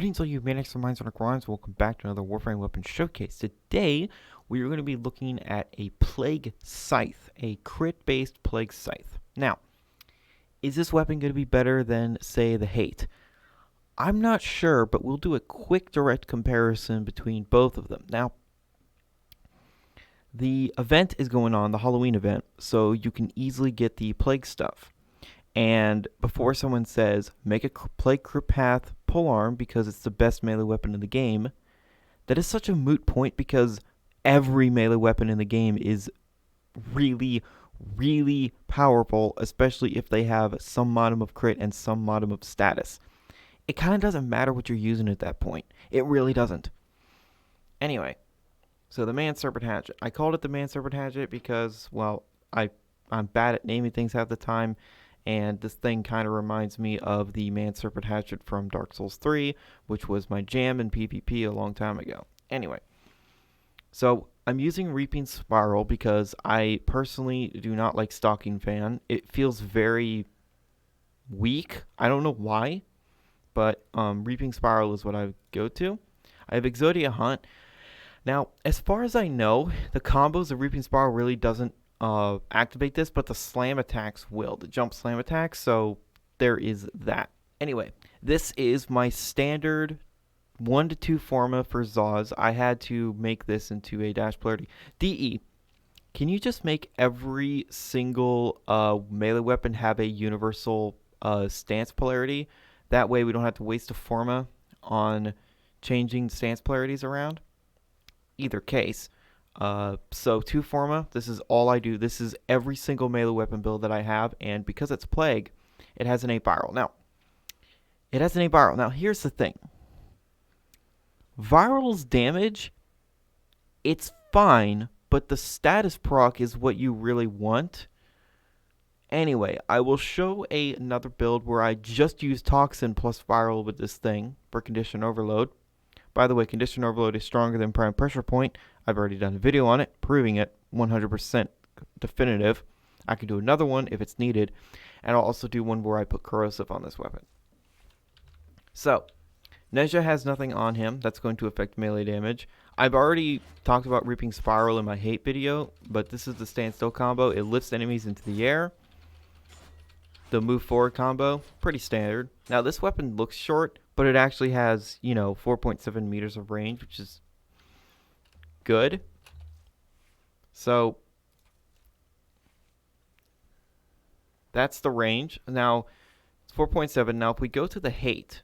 Greetings all you maniacs and minds on the grinds. Welcome back to another Warframe weapon showcase. Today, we are going to be looking at a Plague Scythe, a crit-based Plague Scythe. Now, is this weapon going to be better than, say, the Hate? I'm not sure, but we'll do a quick direct comparison between both of them. Now, the event is going on, the Halloween event, so you can easily get the Plague stuff. And before someone says, make a Plague Crit Path polearm because it's the best melee weapon in the game, that is such a moot point because every melee weapon in the game is really, really powerful, especially if they have some modicum of crit and some modicum of status. It kind of doesn't matter what you're using at that point. It really doesn't. Anyway, so the Man Serpent Hatchet. I called it the Man Serpent Hatchet because, well, I'm bad at naming things half the time. And this thing kind of reminds me of the Man Serpent Hatchet from Dark Souls 3, which was my jam in PvP a long time ago. Anyway, so I'm using Reaping Spiral because I personally do not like Stalking Fan. It feels very weak. I don't know why, but Reaping Spiral is what I go to. I have Exodia Hunt. Now, as far as I know, the combos of Reaping Spiral really doesn't activate this, but the slam attacks will, the jump slam attacks, so there is that. Anyway, this is my standard 1 to 2 forma for Zaws. I had to make this into a dash polarity. DE, can you just make every single melee weapon have a universal stance polarity? That way we don't have to waste a forma on changing stance polarities around. Either case. So 2 forma, this is all I do. This is every single melee weapon build that I have, and because it's Plague, it has an 8 viral. Now, here's the thing. Viral's damage, it's fine, but the status proc is what you really want. Anyway, I will show another build where I just use Toxin plus Viral with this thing for Condition Overload. By the way, Condition Overload is stronger than Prime Pressure Point. I've already done a video on it, proving it 100% definitive. I can do another one if it's needed, and I'll also do one where I put Corrosive on this weapon. So, Nezha has nothing on him. That's going to affect melee damage. I've already talked about Reaping Spiral in my Hate video, but this is the Standstill combo. It lifts enemies into the air. The Move Forward combo, pretty standard. Now, this weapon looks short, but it actually has, 4.7 meters of range, which is good. So that's the range. Now, it's 4.7. Now, if we go to the Hate,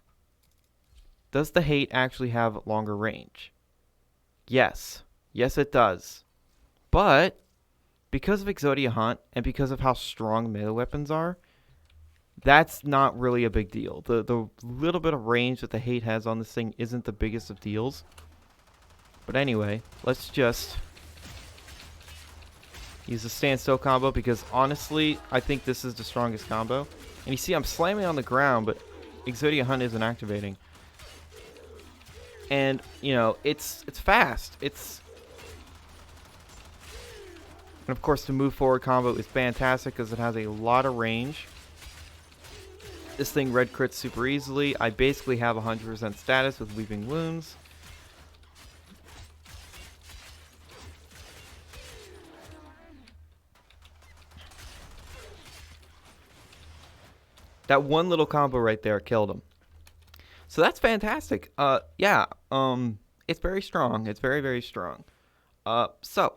does the Hate actually have longer range? Yes. Yes, it does. But because of Exodia Hunt and because of how strong melee weapons are, that's not really a big deal. The little bit of range that the Hate has on this thing isn't the biggest of deals. But anyway, let's just use the Standstill combo because honestly, I think this is the strongest combo. And you see I'm slamming on the ground, but Exodia Hunt isn't activating. And, it's fast. And of course, the Move Forward combo is fantastic because it has a lot of range. This thing red crits super easily. I basically have 100% status with Weeping Wounds. That one little combo right there killed him. So that's fantastic. It's very strong. It's very, very strong. So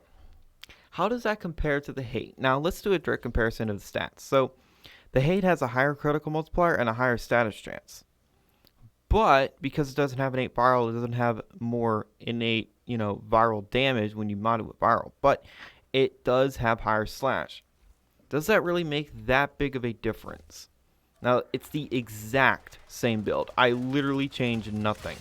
how does that compare to the Hate? Now let's do a direct comparison of the stats. So the Hate has a higher critical multiplier and a higher status chance. But because it doesn't have an 8 viral, it doesn't have more innate, viral damage when you mod it with viral. But it does have higher slash. Does that really make that big of a difference? Now, it's the exact same build. I literally changed nothing.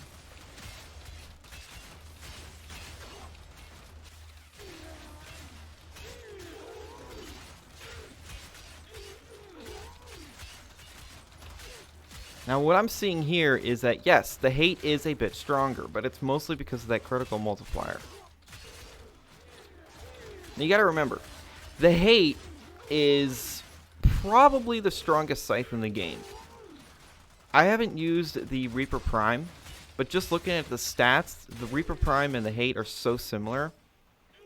Now, what I'm seeing here is that, yes, the Hate is a bit stronger, but it's mostly because of that critical multiplier. Now, you gotta remember, the Hate is probably the strongest Scythe in the game. I haven't used the Reaper Prime, But just looking at the stats, the Reaper Prime and the Hate are so similar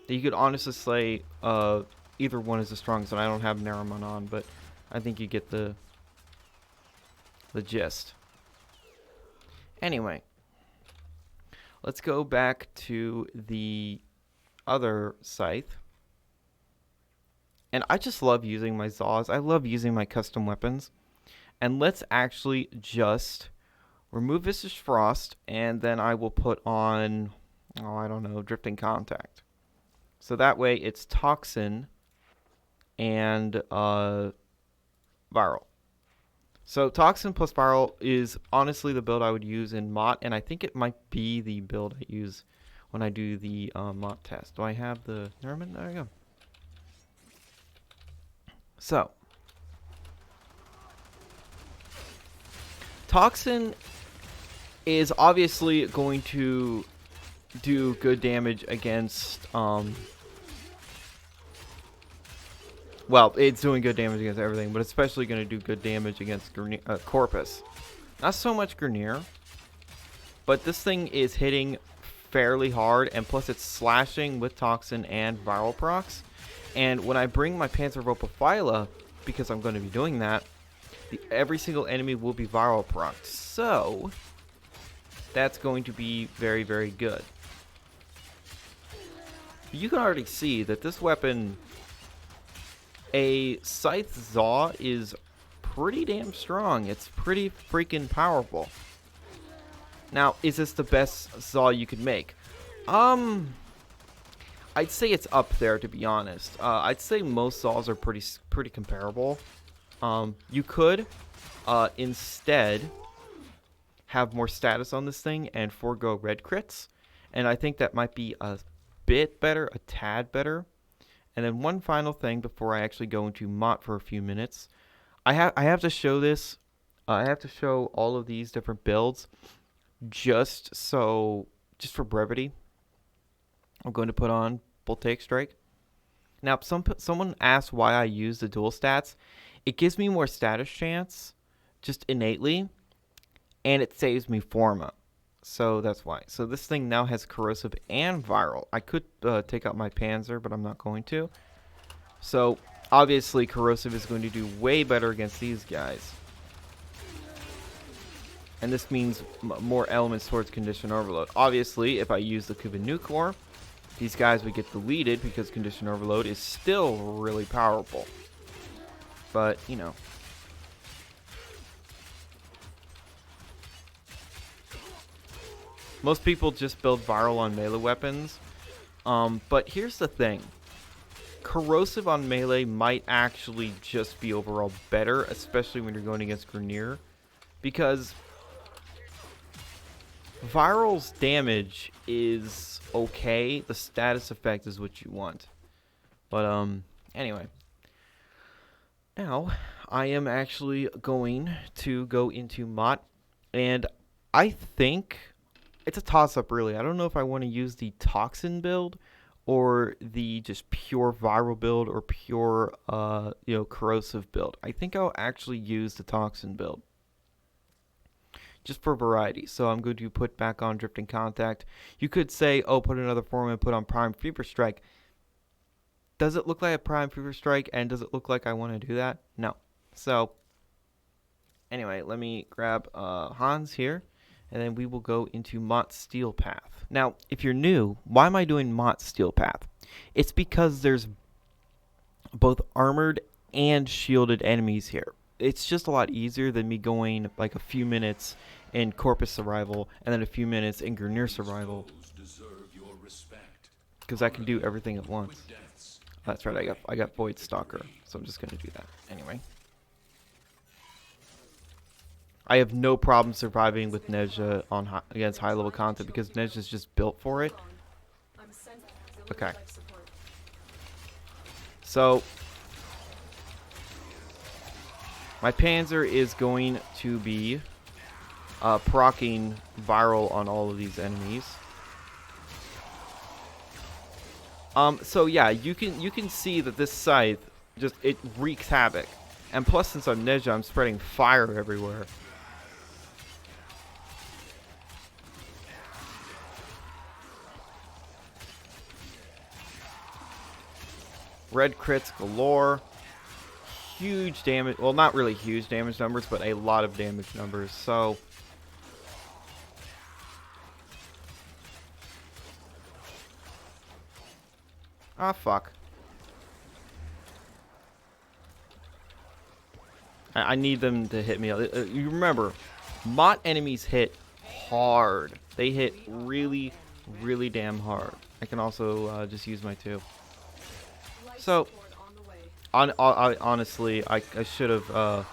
that you could honestly say either one is the strongest. And I don't have Naramon on, but I think you get the gist. Anyway, let's go back to the other Scythe. And I just love using my Zaws. I love using my custom weapons. And let's actually just remove Visage Frost, and then I will put on, oh, I don't know, Drifting Contact. So that way it's Toxin and Viral. So Toxin plus Viral is honestly the build I would use in MOT, and I think it might be the build I use when I do the MOT test. Do I have the Nerman? There we go. So, Toxin is obviously going to do good damage against, well, it's doing good damage against everything, but especially going to do good damage against Corpus. Not so much Grineer, but this thing is hitting fairly hard, and plus it's slashing with Toxin and Viral procs. And when I bring my Panzervopophyla, because I'm going to be doing that, every single enemy will be Viral procs. So, that's going to be very, very good. You can already see that this weapon, a Scythe Zaw, is pretty damn strong. It's pretty freaking powerful. Now, is this the best Zaw you could make? I'd say it's up there, to be honest. I'd say most Zaws are pretty comparable. You could instead have more status on this thing and forego red crits, and I think that might be a bit better, a tad better. And then one final thing before I actually go into MOT for a few minutes, I have to show this. I have to show all of these different builds, just for brevity. I'm going to put on Voltaic Strike. Now, someone asked why I use the dual stats. It gives me more status chance, just innately, and it saves me Forma. So that's why. So this thing now has Corrosive and Viral. I could take out my Panzer, but I'm not going to. So obviously Corrosive is going to do way better against these guys. And this means more elements towards Condition Overload. Obviously, if I use the Kuban Nucor, these guys would get deleted because Condition Overload is still really powerful. But, you know. Most people just build Viral on melee weapons. But here's the thing. Corrosive on melee might actually just be overall better, especially when you're going against Grineer. Because Viral's damage is okay. The status effect is what you want. But, anyway. Now, I am actually going to go into MOT. And I think it's a toss-up, really. I don't know if I want to use the Toxin build or the just pure Viral build or pure, Corrosive build. I think I'll actually use the Toxin build, just for variety. So I'm going to put back on Drifting Contact. You could say, oh, put another form and put on Prime Fever Strike. Does it look like a Prime Fever Strike, and does it look like I want to do that? No. So, anyway, let me grab Hans here, and then we will go into MOT Steel Path. Now, if you're new, why am I doing MOT Steel Path? It's because there's both armored and shielded enemies here. It's just a lot easier than me going like a few minutes in Corpus Survival and then a few minutes in Grineer Survival, because I can do everything at once. That's right, I got Void Stalker, so I'm just going to do that. Anyway. I have no problem surviving with Nezha against high-level content because Nezha is just built for it. Okay. So, my Panzer is going to be proccing Viral on all of these enemies. So yeah, you can see that this Scythe it wreaks havoc, and plus since I'm Nezha, I'm spreading fire everywhere. Red crits galore. Huge damage. Well, not really huge damage numbers, but a lot of damage numbers. So... ah, fuck. I need them to hit me. You remember, Mott enemies hit hard. They hit really, really damn hard. I can also just use my 2. So, honestly, I should have...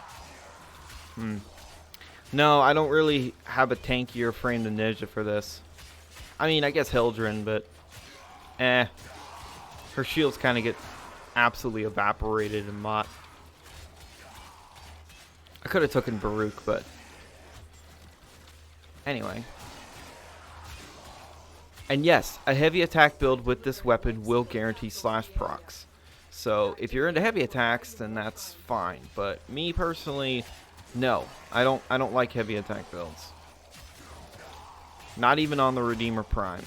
No, I don't really have a tankier frame than Ninja for this. I mean, I guess Hildren, but... her shields kind of get absolutely evaporated in Mott. I could have taken Baruch, but... anyway. And yes, a heavy attack build with this weapon will guarantee slash procs. So, if you're into heavy attacks, then that's fine. But me personally, no. I don't like heavy attack builds. Not even on the Redeemer Prime.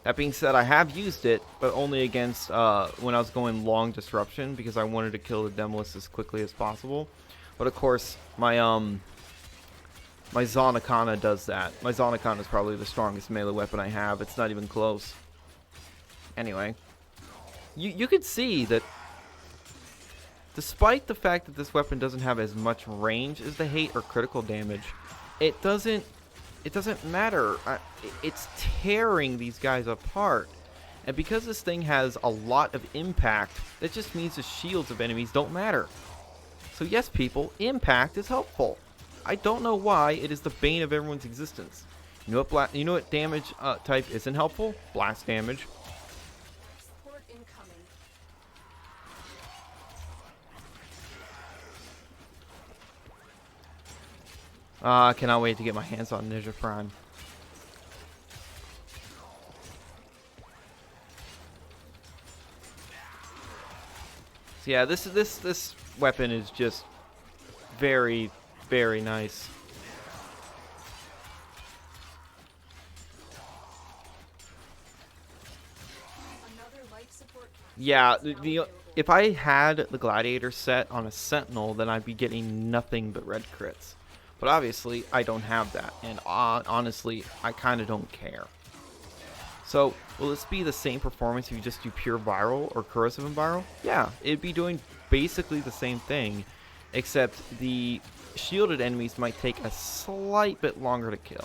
That being said, I have used it, but only against when I was going long disruption because I wanted to kill the Demolist as quickly as possible. But of course, my Zonakana does that. My Zonakana is probably the strongest melee weapon I have. It's not even close. Anyway, you could see that despite the fact that this weapon doesn't have as much range as the hate or critical damage, it doesn't matter. It's tearing these guys apart. And because this thing has a lot of impact, that just means the shields of enemies don't matter. So yes, people, impact is helpful. I don't know why it is the bane of everyone's existence. You know what damage type isn't helpful? Blast damage. I cannot wait to get my hands on Ninja Prime. So yeah, this weapon is just very, very nice. Yeah, if I had the Gladiator set on a Sentinel, then I'd be getting nothing but red crits. But obviously, I don't have that, and honestly, I kind of don't care. So, will this be the same performance if you just do pure viral or corrosive and viral? Yeah, it'd be doing basically the same thing, except the shielded enemies might take a slight bit longer to kill.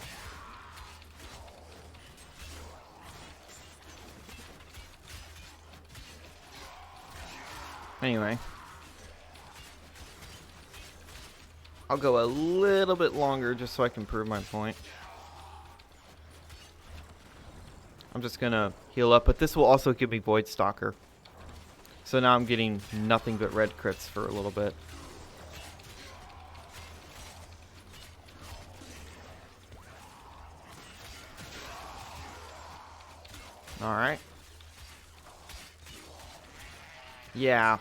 Anyway. I'll go a little bit longer just so I can prove my point. I'm just gonna heal up, but this will also give me Void Stalker. So now I'm getting nothing but red crits for a little bit. Alright. Yeah.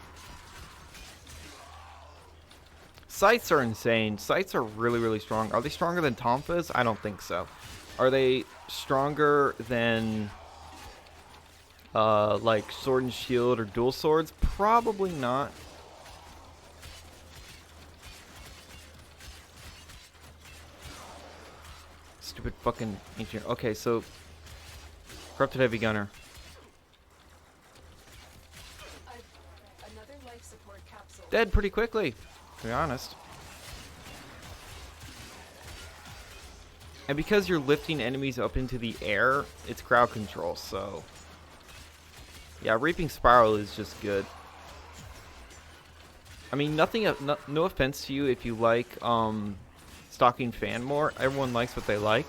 Scythes are insane. Scythes are really, really strong. Are they stronger than Tomfas? I don't think so. Are they stronger than like Sword and Shield or Dual Swords? Probably not. Stupid fucking ancient. Okay, so Corrupted Heavy Gunner. Another life support capsule. Dead pretty quickly, to be honest. And because you're lifting enemies up into the air, it's crowd control, so... yeah, Reaping Spiral is just good. I mean, no offense to you if you like Stalking Fan more. Everyone likes what they like.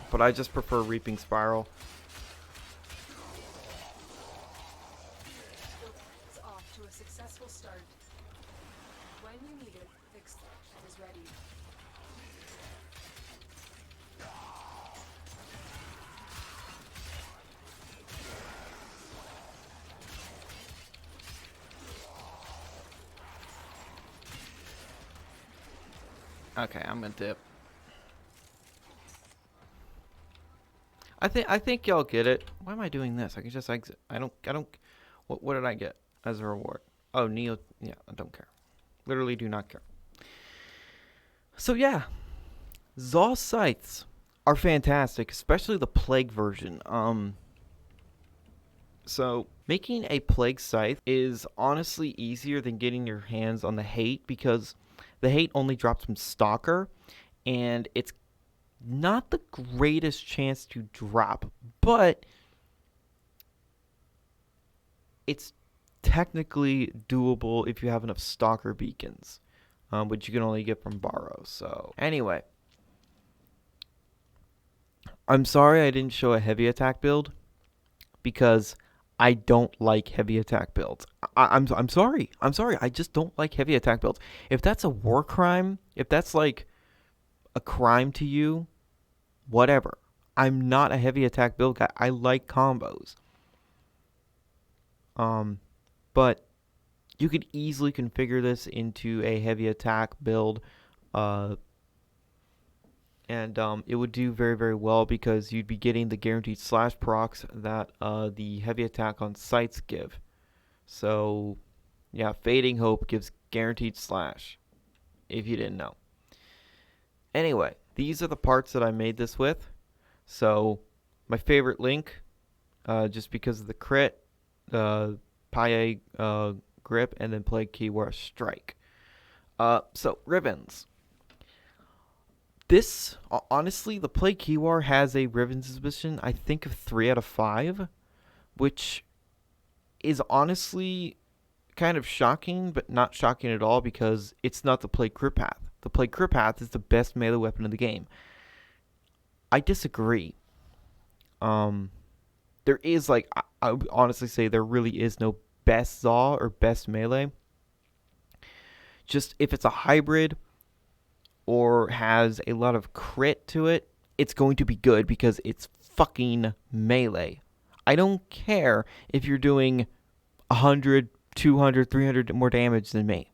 But I just prefer Reaping Spiral. It's off to a successful start. When you need it, fix is ready. Okay, I'm gonna dip. I think y'all get it. Why am I doing this? I can just exit. I don't. What did I get as a reward? Oh, Neo. Yeah, I don't care. Literally do not care. So yeah, Zaw scythes are fantastic, especially the plague version. So making a plague scythe is honestly easier than getting your hands on the hate because the hate only drops from stalker, and it's not the greatest chance to drop, but it's technically doable if you have enough stalker beacons, which you can only get from borrow. So anyway, I'm sorry I didn't show a heavy attack build because I don't like heavy attack builds. I'm sorry. I'm sorry. I just don't like heavy attack builds. If that's a war crime, if that's like a crime to you, whatever. I'm not a heavy attack build guy. I like combos. Um, but you could easily configure this into a heavy attack build, uh, and it would do very, very well because you'd be getting the guaranteed slash procs that the heavy attack on sites give. So, yeah, Fading Hope gives guaranteed slash, if you didn't know. Anyway, these are the parts that I made this with. So, my favorite link, just because of the crit, Paye grip, and then play keyword strike. So, ribbons. This, honestly, the play keyword has a ribbon suspicion, I think, of 3 out of 5, which is honestly kind of shocking, but not shocking at all because it's not the plague crit path. The plague crit path is the best melee weapon in the game. I disagree. Um, there is like I would honestly say there really is no best Zaw or best melee. Just if it's a hybrid or has a lot of crit to it, it's going to be good because it's fucking melee. I don't care if you're doing 100, 200, 300 more damage than me.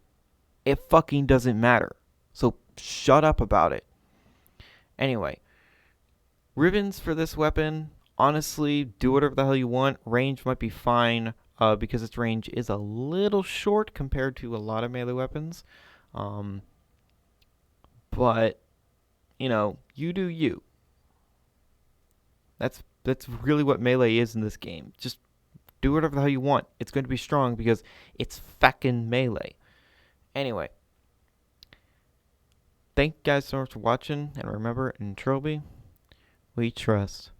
It fucking doesn't matter. So shut up about it. Anyway, ribbons for this weapon, honestly, do whatever the hell you want. Range might be fine because its range is a little short compared to a lot of melee weapons. Um, but, you do you. That's really what melee is in this game. Just do whatever the hell you want. It's going to be strong because it's fucking melee. Anyway, thank you guys so much for watching, and remember, in Trilby, we trust.